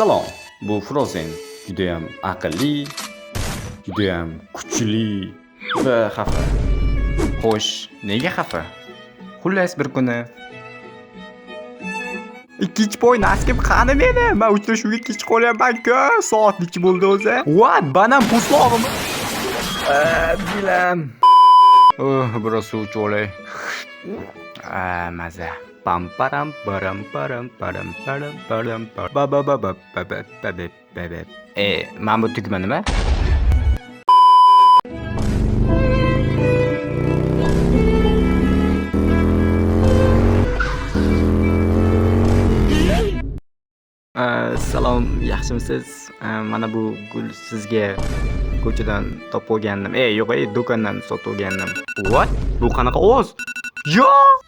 Salom, bu Frozen judayam aqlli, judayam kuchli va xafa. Xo'sh, nega xafa? Xullas bir kuni ikkinchi poy nasib qani meni? Men uchrashuvga kech qolyapman-ku. Soat necha bo'ldi o'zi? What? Banan puslog'imi? Bilam. Biroz suv ichib olay. Maza. Pam param param param param param param ba ba ba ba ba ba ba ba ba. Men bu tugma nima? Salom, yaxshimisiz? Mana bu gul sizga ko'chadan topib olgandim. Yo'q, do'kondan sotib olgandim. What? Bu qanaqa ovoz? Yo'q!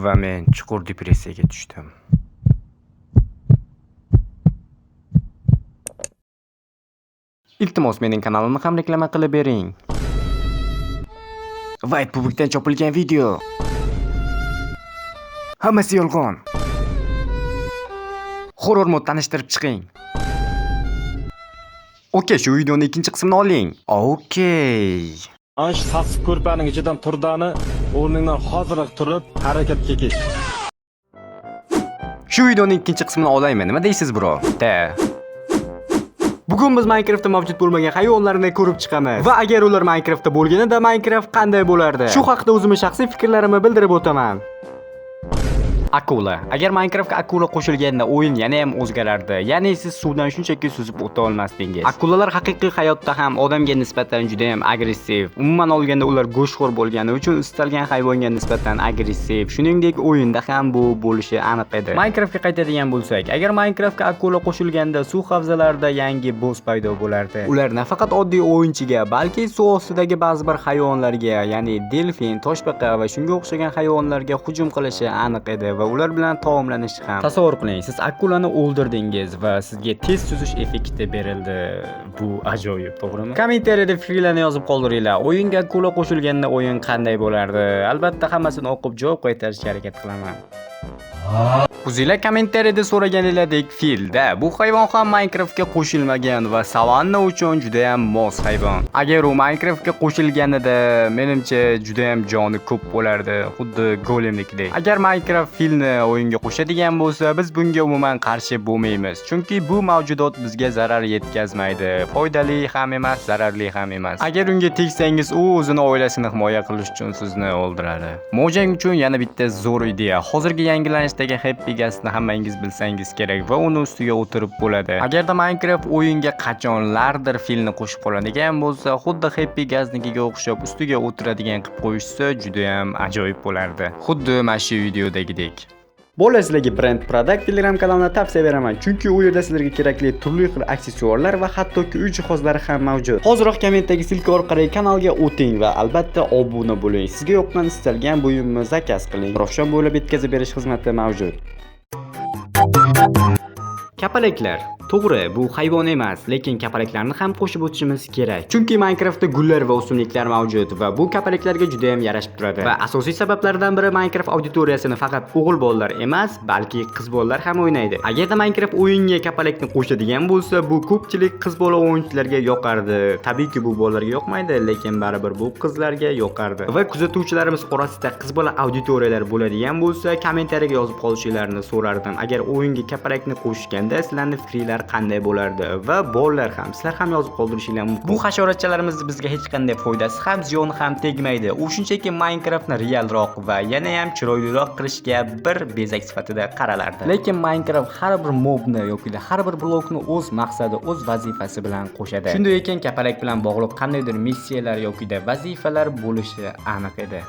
Va men chuqur depressiyaga tushdim. Iltimos mening kanalimni ham reklama qilib bering. White publikdan chopilgan video. Hammasi yolg'on. Horror mod tanishtirib chiqing. Okey, shu videoning ikkinchi qismini oling. Okey. Ansh sassiq ko'rpaning ichidan turdani o'rningdan hozirroq turib harakatga keç. Shu videoning ikkinchi qismini olaymi? Nima deysiz, bro? Bugun biz Minecraftda mavjud bo'lmagan hayvonlarni ko'rib chiqamiz va agar ular Minecraftda bo'lganida Minecraft qanday bo'lardi? Shu haqida o'zimning shaxsiy fikrlarimni bildirib o'taman. Akula. Agar Minecraftga akula qo'shilganda o'yin yana ham o'zgarardi. Ya'ni siz suvdan shunchaki suzib o'ta olmasdingiz. Akulalar haqiqiy hayotda ham odamga nisbatan juda ham agressiv. Umuman olganda ular go'shtxo'r bo'lgani uchun istalgan hayvonga nisbatan agressiv. Shuningdek, o'yinda ham bu bo'lishi aniq edi. Minecraftga qaytadigan bo'lsak, agar Minecraftga akula qo'shilganda suv havzalarida yangi boss paydo bo'lardi. Ular nafaqat oddiy o'yinchiga, balki suv ostidagi ba'zi bir hayvonlarga, ya'ni delfin, toshbaqa va shunga o'xshagan hayvonlarga hujum qilishi aniq edi va ular bilan taomlanish ham. Tasavvur qiling, siz akulani o'ldirdingiz va sizga tez suzish effekti berildi. Bu ajoyib, to'g'rimi? Kommentariyada fikrlarni yozib qoldiringlar. O'yinga akula qo'shilganda o'yin qanday bo'lardi? Albatta hammasini o'qib javob qaytarishga harakat qilaman. O'zinglar kommentariyada so'raganinglardek filda bu hayvon ham Minecraftga qo'shilmagan va savanna uchun juda ham mos hayvon. Agar u Minecraftga qo'shilganida, menimcha juda ham joni ko'p bo'lardi, xuddi golemnikdek. Agar Minecraft filni o'yinga qo'shadigan bo'lsa, biz bunga umuman qarshi bo'lmaymiz, chunki bu mavjudot bizga zarar yetkazmaydi. Foydali ham emas, zararli ham emas. Agar unga tegsangiz, u o'zini oilasini himoya qilish uchun sizni o'ldiradi. Mojang uchun yana bitta zo'r ideya. Hozirgi yangilanishdagi Happy Gasni hammangiz bilsangiz kerak va uni ustiga o'tirib bo'ladi. Agarda Minecraft o'yinga qachonlardir filni qo'shib qoladigan bo'lsa, xuddi Happy Gasnikiga o'xshab ustiga o'tiradigan qilib qo'yishsa, juda ham ajoyib bo'lardi. Xuddi mana shu videodagidek. Bo'lsa sizlarga Brand Product Telegram kanalini tavsiya beraman, chunki u yerda sizlarga kerakli turli xil aksessuarlar va hattoki uy jihozlari ham mavjud. Hozirroq kommentdagi silka orqali kanalga o'ting va albatta obuna bo'ling. Sizga yoqqan istalgan buyumni zakaz qiling. Ravshan bo'lib yetkazib berish xizmati mavjud. Kapalaklar. To'g'ri, bu hayvon emas, lekin kapalaklarni ham qo'shib o'tishimiz kerak. Chunki Minecraftda gullar va o'simliklar mavjud va bu kapalaklarga juda ham yarashib turadi. Va asosiy sabablardan biri Minecraft auditoriyasini faqat o'g'il bolalar emas, balki qiz bolalar ham o'ynaydi. Agarda Minecraft o'yinga kapalakni qo'shadigan bo'lsa, bu ko'pchilik qiz bola o'yinchilarga yoqardi. Tabiiyki bu bolalarga yoqmaydi, lekin baribir bu qizlarga yoqardi. Va kuzatuvchilarimiz orasida qiz bola auditoriyalar bo'ladigan bo'lsa, kommentariyaga yozib qolishingizni so'rardim. Agar o'yinga kapalakni qo'shganda sizlarning fikringiz qanday bo'lardi va bolalar ham sizlar ham yozib qoldirishinglar mumkin. Bu hasharotchalarimiz bizga hech qanday foydasi ham ziyoni ham tegmaydi. U shunchaki Minecraftni realroq va yana ham chiroyliroq qilishga bir bezak sifatida qaralardi. Lekin Minecraft har bir mobni yoki har bir blokni o'z maqsadi, o'z vazifasi bilan qo'shadi. Shunday ekan, kapalak bilan bog'liq qandaydir missiyalar yoki vazifalar bo'lishi aniq edi.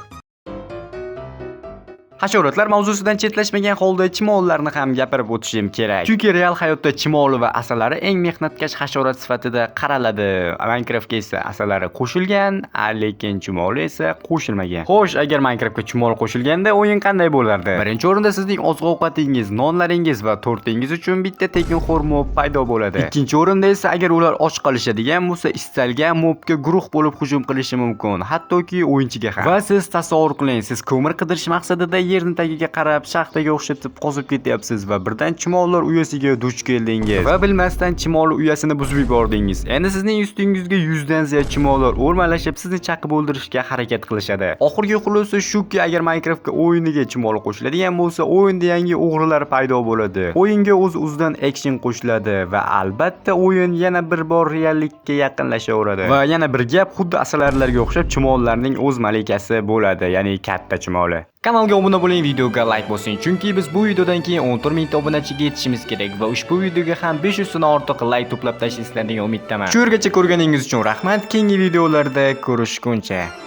Hasharotlar mavzusidan chetlashmagan holda chumollarni ham gapirib o'tishim kerak. Chunki real hayotda chumol va asalari eng mehnatkash hasharot sifatida qaraladi. Minecraftga esa asalari qo'shilgan, lekin chumol esa qo'shilmagan. Xo'sh, agar Minecraftga chumol qo'shilganda o'yin qanday bo'lardi? Birinchi o'rinda sizning oziq-ovqatingiz, nonlaringiz va tortingiz uchun bitta tekinxo'r mob paydo bo'ladi. Ikkinchi o'rinda esa agar ular och qolishadigan bo'lsa, istalgan mobga guruh bo'lib hujum qilishi mumkin, hattoki o'yinchiga ham. Va siz tasavvur qiling, siz ko'mir qidirish maqsadida yerni tagiga qarab shaxtaga o'xshatib qozib ketyapsiz va birdan chumollar uyasiga duch keldingiz va bilmasdan chumol uyasini buzib yubordingiz. Endi sizning ustingizga 100 dan ziyod chumollar o'rmalashib sizni chaqib o'ldirishga harakat qilishadi. Oxirgi xulosa shuki, agar Minecraftga o'yiniga chumol qo'shiladigan bo'lsa, o'yinda yangi o'g'rilar paydo bo'ladi. O'yinga o'z-o'zidan action qo'shiladi va albatta o'yin yana bir bor reallikka yaqinlashaveradi. Va yana bir gap, xuddi asalarilarga o'xshab chumollarning o'z malikasi bo'ladi, ya'ni katta chumoli. Kanalga obuna bo'ling, videoga like bosing, chunki biz bu videodan keyin 14 ming obunachiga yetishimiz kerak va ushbu videoga ham 500 dan ortiq like to'plab tashlaysiz degan umiddaman. Shu yergacha ko'rganingiz uchun rahmat. Keyingi videolarda ko'rishguncha.